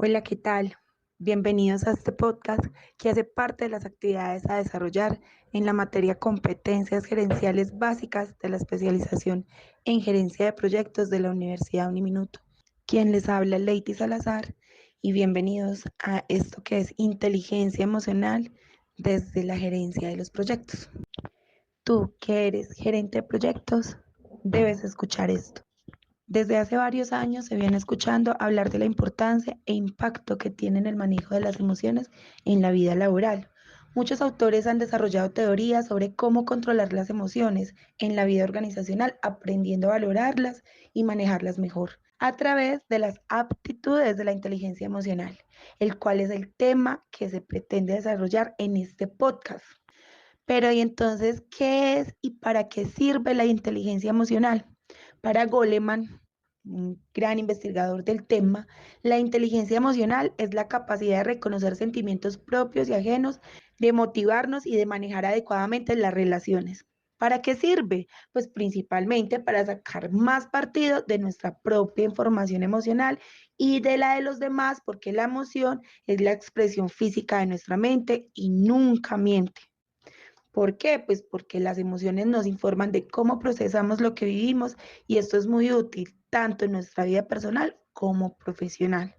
Hola, ¿qué tal? Bienvenidos a este podcast que hace parte de las actividades a desarrollar en la materia Competencias Gerenciales Básicas de la especialización en Gerencia de Proyectos de la Universidad Uniminuto. Quien les habla, Lady Salazar, y bienvenidos a esto que es inteligencia emocional desde la gerencia de los proyectos. Tú, que eres gerente de proyectos, debes escuchar esto. Desde hace varios años se viene escuchando hablar de la importancia e impacto que tienen el manejo de las emociones en la vida laboral. Muchos autores han desarrollado teorías sobre cómo controlar las emociones en la vida organizacional, aprendiendo a valorarlas y manejarlas mejor a través de las aptitudes de la inteligencia emocional, el cual es el tema que se pretende desarrollar en este podcast. Pero ¿y entonces qué es y para qué sirve la inteligencia emocional? Para Goleman, un gran investigador del tema, la inteligencia emocional es la capacidad de reconocer sentimientos propios y ajenos, de motivarnos y de manejar adecuadamente las relaciones. ¿Para qué sirve? Pues principalmente para sacar más partido de nuestra propia información emocional y de la de los demás, porque la emoción es la expresión física de nuestra mente y nunca miente. ¿Por qué? Pues porque las emociones nos informan de cómo procesamos lo que vivimos y esto es muy útil tanto en nuestra vida personal como profesional,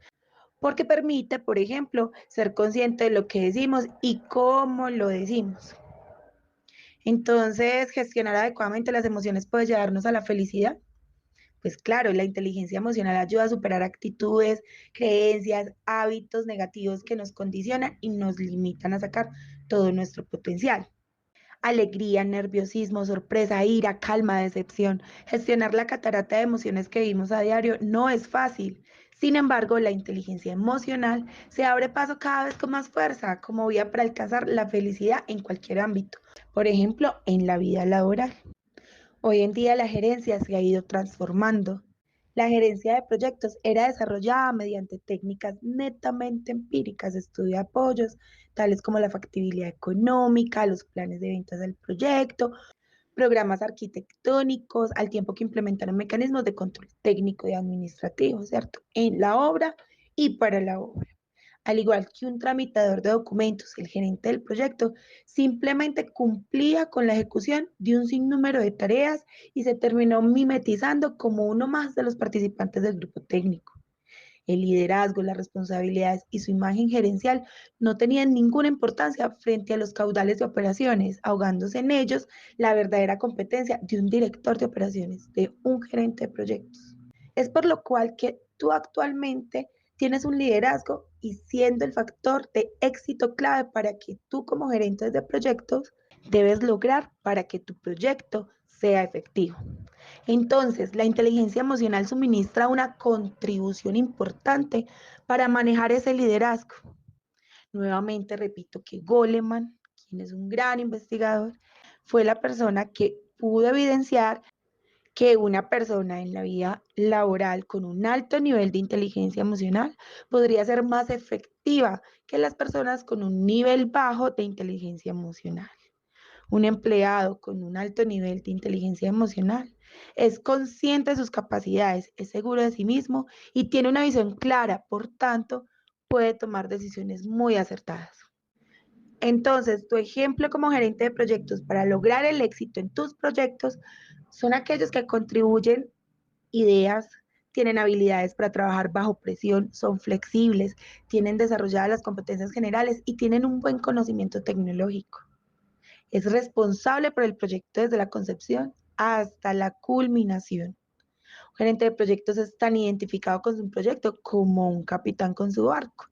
porque permite, por ejemplo, ser consciente de lo que decimos y cómo lo decimos. Entonces, gestionar adecuadamente las emociones puede llevarnos a la felicidad. Pues claro, la inteligencia emocional ayuda a superar actitudes, creencias, hábitos negativos que nos condicionan y nos limitan a sacar todo nuestro potencial. Alegría, nerviosismo, sorpresa, ira, calma, decepción. Gestionar la catarata de emociones que vivimos a diario no es fácil. Sin embargo, la inteligencia emocional se abre paso cada vez con más fuerza como vía para alcanzar la felicidad en cualquier ámbito. Por ejemplo, en la vida laboral. Hoy en día la gerencia se ha ido transformando. La gerencia de proyectos era desarrollada mediante técnicas netamente empíricas de estudio de apoyos, tales como la factibilidad económica, los planes de ventas del proyecto, programas arquitectónicos, al tiempo que implementaron mecanismos de control técnico y administrativo, ¿cierto? En la obra y para la obra. Al igual que un tramitador de documentos, el gerente del proyecto simplemente cumplía con la ejecución de un sinnúmero de tareas y se terminó mimetizando como uno más de los participantes del grupo técnico. El liderazgo, las responsabilidades y su imagen gerencial no tenían ninguna importancia frente a los caudales de operaciones, ahogándose en ellos la verdadera competencia de un director de operaciones, de un gerente de proyectos. Es por lo cual que tú actualmente tienes un liderazgo y siendo el factor de éxito clave para que tú como gerente de proyectos debes lograr para que tu proyecto sea efectivo. Entonces, la inteligencia emocional suministra una contribución importante para manejar ese liderazgo. Nuevamente repito que Goleman, quien es un gran investigador, fue la persona que pudo evidenciar que una persona en la vida laboral con un alto nivel de inteligencia emocional podría ser más efectiva que las personas con un nivel bajo de inteligencia emocional. Un empleado con un alto nivel de inteligencia emocional es consciente de sus capacidades, es seguro de sí mismo y tiene una visión clara, por tanto, puede tomar decisiones muy acertadas. Entonces, tu ejemplo como gerente de proyectos para lograr el éxito en tus proyectos son aquellos que contribuyen ideas, tienen habilidades para trabajar bajo presión, son flexibles, tienen desarrolladas las competencias generales y tienen un buen conocimiento tecnológico. Es responsable por el proyecto desde la concepción hasta la culminación. Un gerente de proyectos es tan identificado con su proyecto como un capitán con su barco.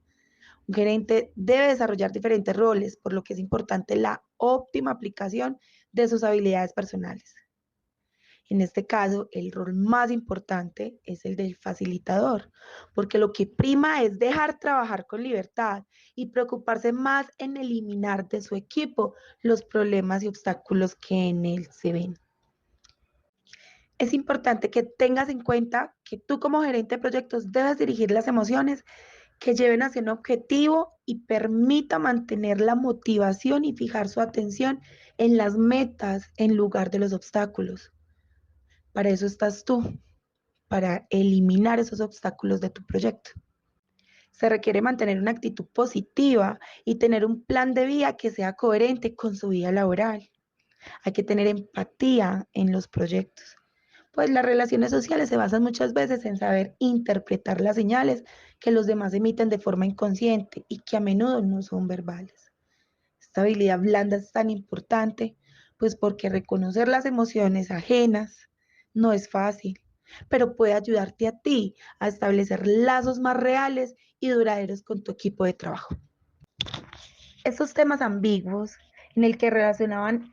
Un gerente debe desarrollar diferentes roles, por lo que es importante la óptima aplicación de sus habilidades personales. En este caso, el rol más importante es el del facilitador, porque lo que prima es dejar trabajar con libertad y preocuparse más en eliminar de su equipo los problemas y obstáculos que en él se ven. Es importante que tengas en cuenta que tú como gerente de proyectos debes dirigir las emociones que lleven hacia un objetivo y permita mantener la motivación y fijar su atención en las metas en lugar de los obstáculos. Para eso estás tú, para eliminar esos obstáculos de tu proyecto. Se requiere mantener una actitud positiva y tener un plan de vida que sea coherente con su vida laboral. Hay que tener empatía en los proyectos, pues las relaciones sociales se basan muchas veces en saber interpretar las señales que los demás emiten de forma inconsciente y que a menudo no son verbales. Esta habilidad blanda es tan importante, pues porque reconocer las emociones ajenas no es fácil, pero puede ayudarte a ti a establecer lazos más reales y duraderos con tu equipo de trabajo. Estos temas ambiguos en el que relacionaban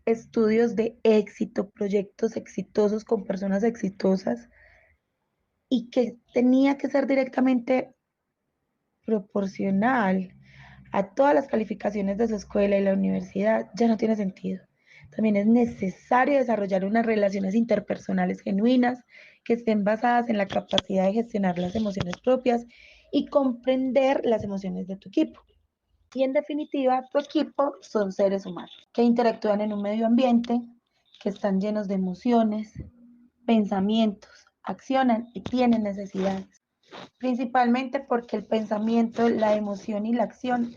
estudios de éxito, proyectos exitosos con personas exitosas y que tenía que ser directamente proporcional a todas las calificaciones de su escuela y la universidad, ya no tiene sentido. También es necesario desarrollar unas relaciones interpersonales genuinas que estén basadas en la capacidad de gestionar las emociones propias y comprender las emociones de tu equipo. Y en definitiva, tu equipo son seres humanos que interactúan en un medio ambiente, que están llenos de emociones, pensamientos, accionan y tienen necesidades. Principalmente porque el pensamiento, la emoción y la acción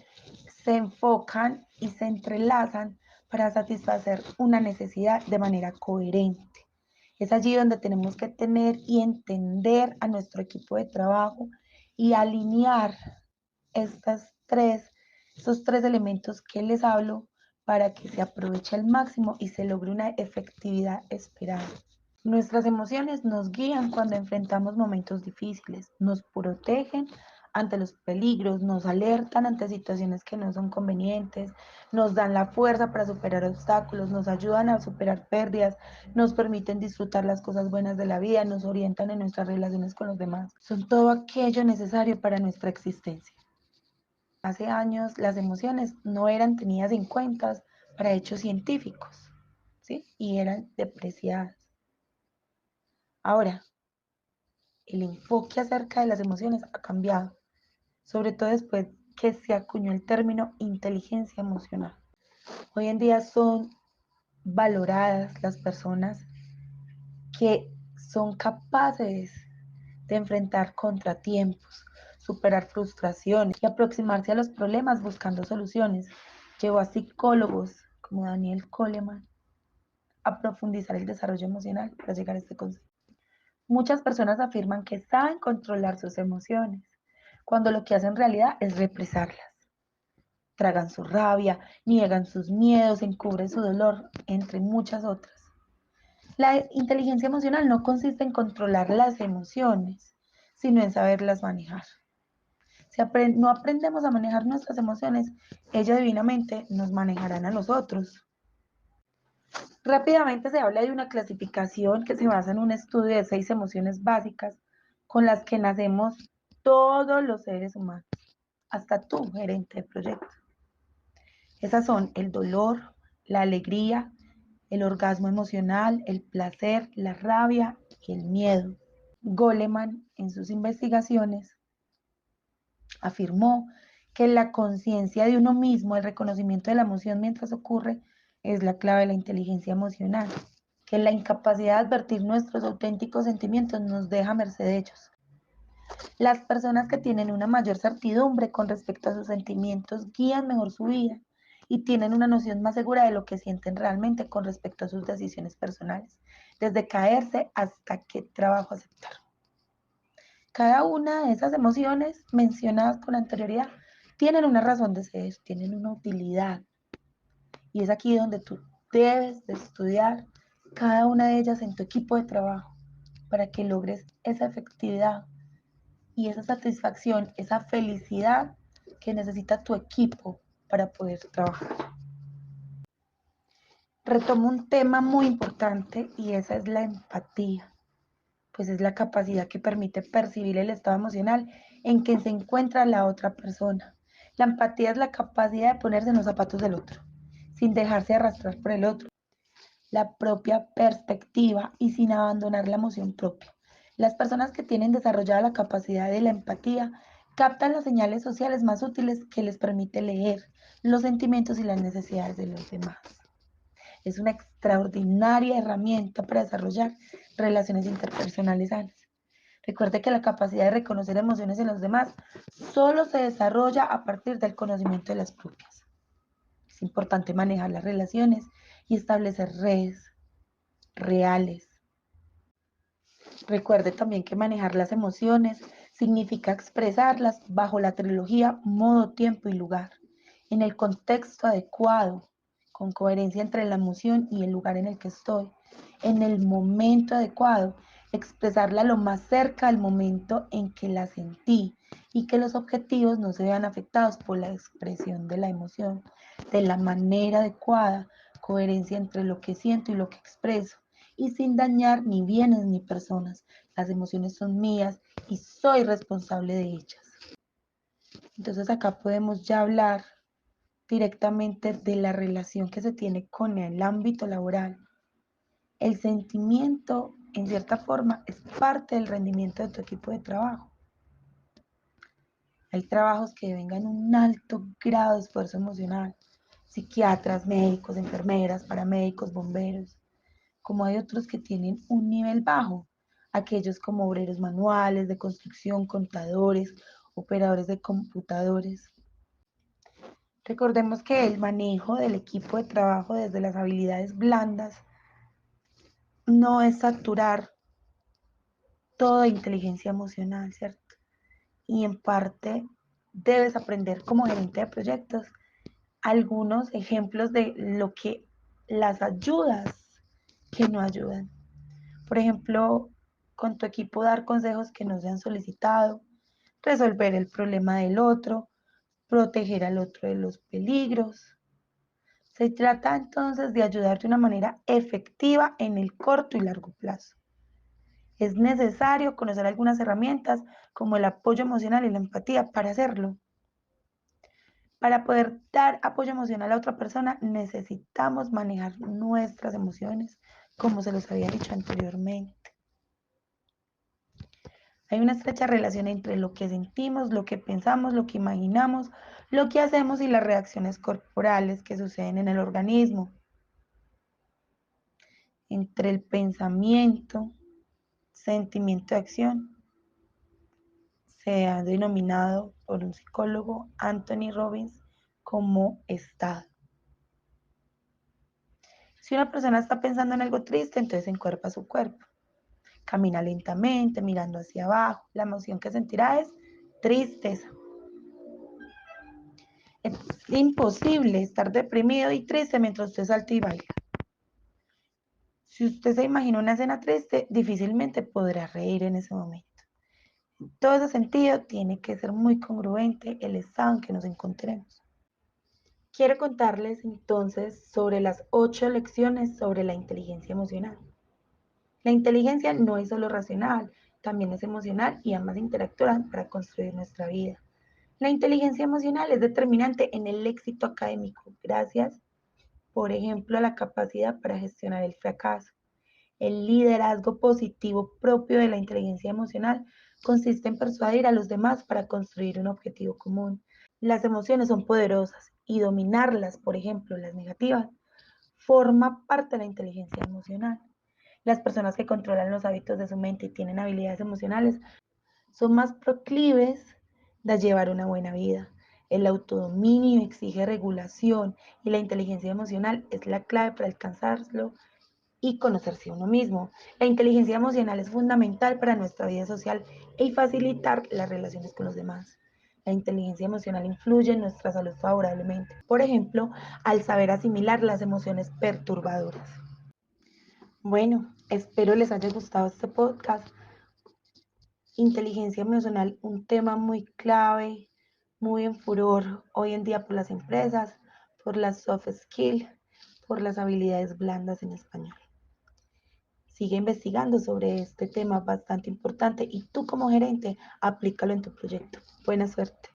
se enfocan y se entrelazan para satisfacer una necesidad de manera coherente. Es allí donde tenemos que tener y entender a nuestro equipo de trabajo y alinear estos tres elementos que les hablo para que se aproveche al máximo y se logre una efectividad esperada. Nuestras emociones nos guían cuando enfrentamos momentos difíciles, nos protegen ante los peligros, nos alertan ante situaciones que no son convenientes, nos dan la fuerza para superar obstáculos, nos ayudan a superar pérdidas, nos permiten disfrutar las cosas buenas de la vida, nos orientan en nuestras relaciones con los demás. Son todo aquello necesario para nuestra existencia. Hace años las emociones no eran tenidas en cuenta para hechos científicos, ¿sí? Y eran depreciadas. Ahora, el enfoque acerca de las emociones ha cambiado, sobre todo después que se acuñó el término inteligencia emocional. Hoy en día son valoradas las personas que son capaces de enfrentar contratiempos, superar frustraciones y aproximarse a los problemas buscando soluciones. Llevó a psicólogos como Daniel Goleman a profundizar el desarrollo emocional para llegar a este concepto. Muchas personas afirman que saben controlar sus emociones, cuando lo que hacen en realidad es represarlas. Tragan su rabia, niegan sus miedos, encubren su dolor, entre muchas otras. La inteligencia emocional no consiste en controlar las emociones, sino en saberlas manejar. Si no aprendemos a manejar nuestras emociones, ellas divinamente nos manejarán a nosotros. Rápidamente se habla de una clasificación que se basa en un estudio de 6 emociones básicas con las que nacemos todos los seres humanos, hasta tú, gerente de proyecto. Esas son el dolor, la alegría, el orgasmo emocional, el placer, la rabia y el miedo. Goleman, en sus investigaciones, afirmó que la conciencia de uno mismo, el reconocimiento de la emoción mientras ocurre, es la clave de la inteligencia emocional, que la incapacidad de advertir nuestros auténticos sentimientos nos deja a merced de ellos. Las personas que tienen una mayor certidumbre con respecto a sus sentimientos guían mejor su vida y tienen una noción más segura de lo que sienten realmente con respecto a sus decisiones personales, desde caerse hasta qué trabajo aceptar. Cada una de esas emociones mencionadas con anterioridad tienen una razón de ser, tienen una utilidad. Y es aquí donde tú debes de estudiar cada una de ellas en tu equipo de trabajo para que logres esa efectividad y esa satisfacción, esa felicidad que necesita tu equipo para poder trabajar. Retomo un tema muy importante y esa es la empatía, pues es la capacidad que permite percibir el estado emocional en que se encuentra la otra persona. La empatía es la capacidad de ponerse en los zapatos del otro, sin dejarse arrastrar por el otro, la propia perspectiva y sin abandonar la emoción propia. Las personas que tienen desarrollada la capacidad de la empatía captan las señales sociales más útiles que les permite leer los sentimientos y las necesidades de los demás. Es una extraordinaria herramienta para desarrollar relaciones interpersonales sanas. Recuerde que la capacidad de reconocer emociones en los demás solo se desarrolla a partir del conocimiento de las propias. Es importante manejar las relaciones y establecer redes reales. Recuerde también que manejar las emociones significa expresarlas bajo la trilogía modo, tiempo y lugar, en el contexto adecuado, con coherencia entre la emoción y el lugar en el que estoy, en el momento adecuado, expresarla lo más cerca al momento en que la sentí y que los objetivos no se vean afectados por la expresión de la emoción, de la manera adecuada, coherencia entre lo que siento y lo que expreso y sin dañar ni bienes ni personas. Las emociones son mías y soy responsable de ellas. Entonces acá podemos ya hablar directamente de la relación que se tiene con el ámbito laboral. El sentimiento, en cierta forma, es parte del rendimiento de tu equipo de trabajo. Hay trabajos que devengan un alto grado de esfuerzo emocional. Psiquiatras, médicos, enfermeras, paramédicos, bomberos, como hay otros que tienen un nivel bajo, aquellos como obreros manuales, de construcción, contadores, operadores de computadores. Recordemos que el manejo del equipo de trabajo desde las habilidades blandas no es saturar toda inteligencia emocional, ¿cierto? Y en parte debes aprender como gerente de proyectos algunos ejemplos de lo que las ayudas que no ayudan. Por ejemplo, con tu equipo dar consejos que no se han solicitado, resolver el problema del otro, proteger al otro de los peligros. Se trata entonces de ayudar de una manera efectiva en el corto y largo plazo. Es necesario conocer algunas herramientas como el apoyo emocional y la empatía para hacerlo. Para poder dar apoyo emocional a otra persona necesitamos manejar nuestras emociones, como se los había dicho anteriormente. Hay una estrecha relación entre lo que sentimos, lo que pensamos, lo que imaginamos, lo que hacemos y las reacciones corporales que suceden en el organismo. Entre el sentimiento y acción, se ha denominado por un psicólogo, Anthony Robbins, como estado. Si una persona está pensando en algo triste, entonces encuerpa su cuerpo. Camina lentamente, mirando hacia abajo. La emoción que sentirá es tristeza. Es imposible estar deprimido y triste mientras usted salta y baila. Si usted se imagina una escena triste, difícilmente podrá reír en ese momento. En todo ese sentido, tiene que ser muy congruente el estado en que nos encontremos. Quiero contarles entonces sobre las 8 lecciones sobre la inteligencia emocional. La inteligencia no es solo racional, también es emocional y ambas interactúan para construir nuestra vida. La inteligencia emocional es determinante en el éxito académico, gracias, por ejemplo, a la capacidad para gestionar el fracaso. El liderazgo positivo propio de la inteligencia emocional consiste en persuadir a los demás para construir un objetivo común. Las emociones son poderosas y dominarlas, por ejemplo, las negativas, forma parte de la inteligencia emocional. Las personas que controlan los hábitos de su mente y tienen habilidades emocionales son más proclives de llevar una buena vida. El autodominio exige regulación y la inteligencia emocional es la clave para alcanzarlo y conocerse a uno mismo. La inteligencia emocional es fundamental para nuestra vida social y facilitar las relaciones con los demás. La inteligencia emocional influye en nuestra salud favorablemente, por ejemplo, al saber asimilar las emociones perturbadoras. Bueno, espero les haya gustado este podcast. Inteligencia emocional, un tema muy clave, muy en furor hoy en día por las empresas, por las soft skills, por las habilidades blandas en español. Sigue investigando sobre este tema bastante importante y tú como gerente aplícalo en tu proyecto. Buena suerte.